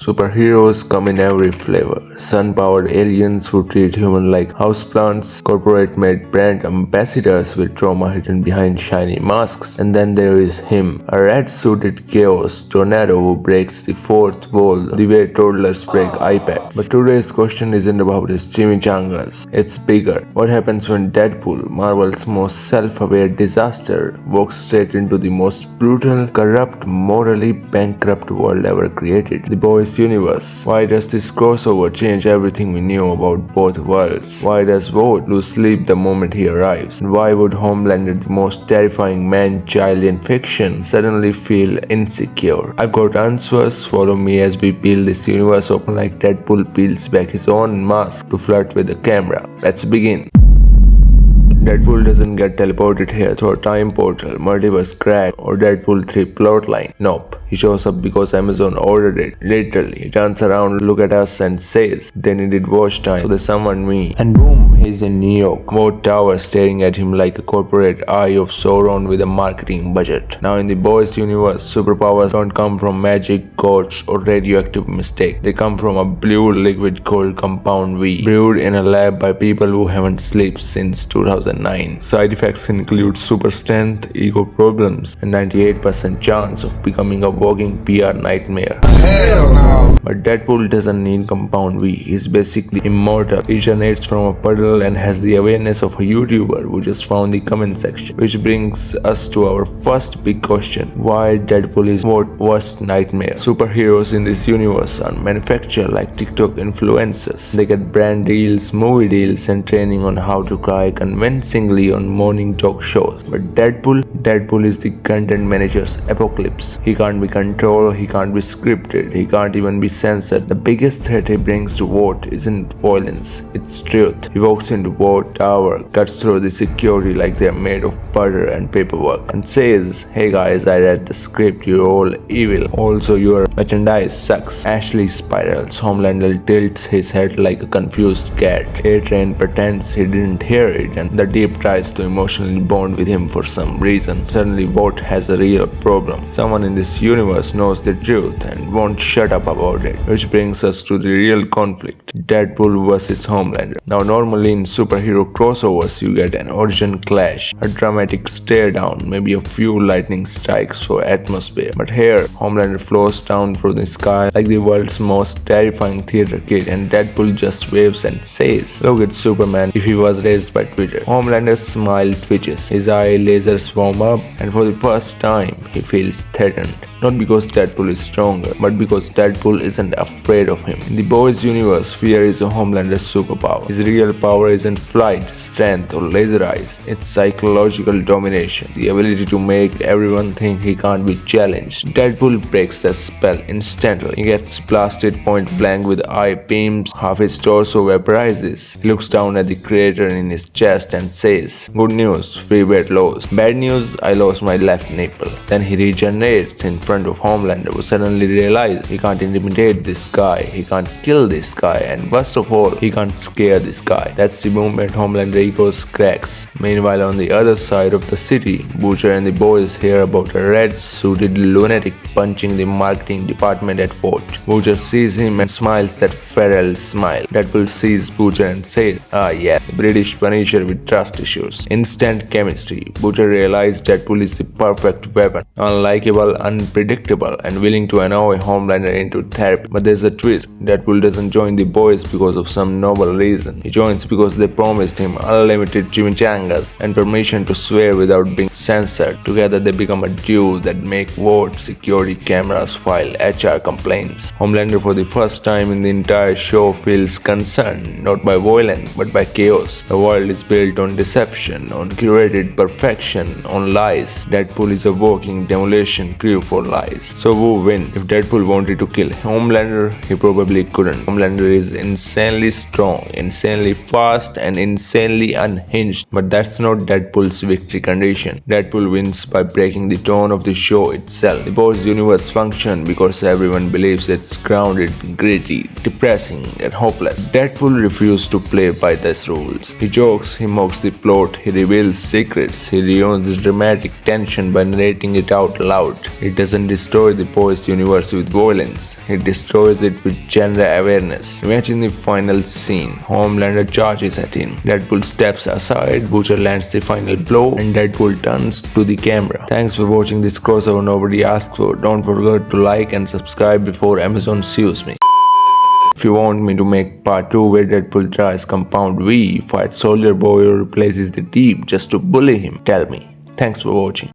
Superheroes come in every flavor. Sun-powered aliens who treat humans like houseplants, corporate-made brand ambassadors with trauma hidden behind shiny masks. And then there is him, a red-suited chaos tornado who breaks the fourth wall the way toddlers break iPads. But today's question isn't about his chimichangas. It's bigger. What happens when Deadpool, Marvel's most self-aware disaster, walks straight into the most brutal, corrupt, morally bankrupt world ever created? The Boys universe. Why does this crossover change everything we knew about both worlds? Why does Vought lose sleep the moment he arrives? And why would Homelander, the most terrifying man-child in fiction, suddenly feel insecure? I've got answers. Follow me as we peel this universe open like Deadpool peels back his own mask to flirt with the camera. Let's begin. Deadpool doesn't get teleported here through a time portal, multiverse crack, or Deadpool 3 plotline. Nope. He shows up because Amazon ordered it. Literally, he turns around, look at us and says, they needed watch time, so they summoned me. And boom, he's in New York. Vought Tower staring at him like a corporate eye of Sauron with a marketing budget. Now in the Boys universe, superpowers don't come from magic, ghosts, or radioactive mistake. They come from a blue liquid called Compound V, brewed in a lab by people who haven't slept since 2009. Side effects include super strength, ego problems, and 98% chance of becoming a walking PR nightmare. Hell no! But Deadpool doesn't need Compound V. He's basically immortal. He generates from a puddle and has the awareness of a YouTuber who just found the comment section. Which brings us to our first big question. Why Deadpool is Vought's worst nightmare? Superheroes in this universe are manufactured like TikTok influencers. They get brand deals, movie deals, and training on how to cry convincingly on morning talk shows. But Deadpool is the content manager's apocalypse. He can't be controlled, he can't be scripted, he can't even be censored. The biggest threat he brings to Vought isn't violence, it's truth. He walks into Vought Tower, cuts through the security like they're made of butter and paperwork, and says, hey guys, I read the script, you're all evil. Also, your merchandise sucks. Ashley spirals. Homelander tilts his head like a confused cat. A-Train pretends he didn't hear it, and the Deep tries to emotionally bond with him for some reason. Suddenly, Vought has a real problem. Someone in this universe knows the truth and won't shut up about it, which brings us to the real conflict: Deadpool versus Homelander. Now normally in superhero crossovers you get an origin clash, a dramatic stare down, maybe a few lightning strikes for atmosphere, but here Homelander flows down through the sky like the world's most terrifying theater kid, and Deadpool just waves and says, look, it's Superman if he was raised by Twitter. Homelander's smile twitches, his eye lasers warm up, and for the first time he feels threatened. Not because Deadpool is stronger, but because Deadpool isn't afraid of him. In the Boys universe, fear is a Homelander's superpower. His real power isn't flight, strength, or laser eyes. It's psychological domination, the ability to make everyone think he can't be challenged. Deadpool breaks the spell instantly. He gets blasted point blank with eye beams, half his torso vaporizes. He looks down at the crater in his chest and says, good news, free weight loss. Bad news, I lost my left nipple. Then he regenerates in front of Homelander, who suddenly realizes he can't intimidate this guy, he can't kill this guy, and worst of all, he can't scare this guy. That's the moment Homelander egos cracks. Meanwhile, on the other side of the city, Butcher and the boys hear about a red-suited lunatic punching the marketing department at Vought. Butcher sees him and smiles that feral smile. Deadpool sees Butcher and says, ah yeah, British Punisher with trust issues. Instant chemistry. Butcher realizes Deadpool is the perfect weapon. Unlikable, unpredictable, and willing to annoy Homelander into therapy. But there's a twist. Deadpool doesn't join the boys because of some noble reason. He joins because they promised him unlimited chimichangas and permission to swear without being censored. Together they become a duo that make Vought security cameras file HR complaints. Homelander for the first time in the entire show feels concerned, not by violence, but by chaos. The world is built on deception, on curated perfection, on lies. Deadpool is a walking demolition crew for lies. So who wins? If Deadpool wanted to kill Homelander, he probably couldn't. Homelander is insanely strong, insanely fast, and insanely unhinged. But that's not Deadpool's victory condition. Deadpool wins by breaking the tone of the show itself. The Boys universe functions because everyone believes it's grounded, gritty, depressing, and hopeless. Deadpool refused to play by these rules. He jokes, he mocks the plot, he reveals secrets, he ruins dramatic tension by narrating it out loud. It doesn't destroy the Boys universe with violence. he destroys it with genre awareness. Imagine the final scene. Homelander charges at him. Deadpool steps aside, Butcher lands the final blow, and Deadpool turns to the camera. Thanks for watching this crossover nobody asked for. Don't forget to like and subscribe before Amazon sues me. If you want me to make part 2 where Deadpool tries Compound V, fights Soldier Boy or replaces the team just to bully him, tell me. Thanks for watching.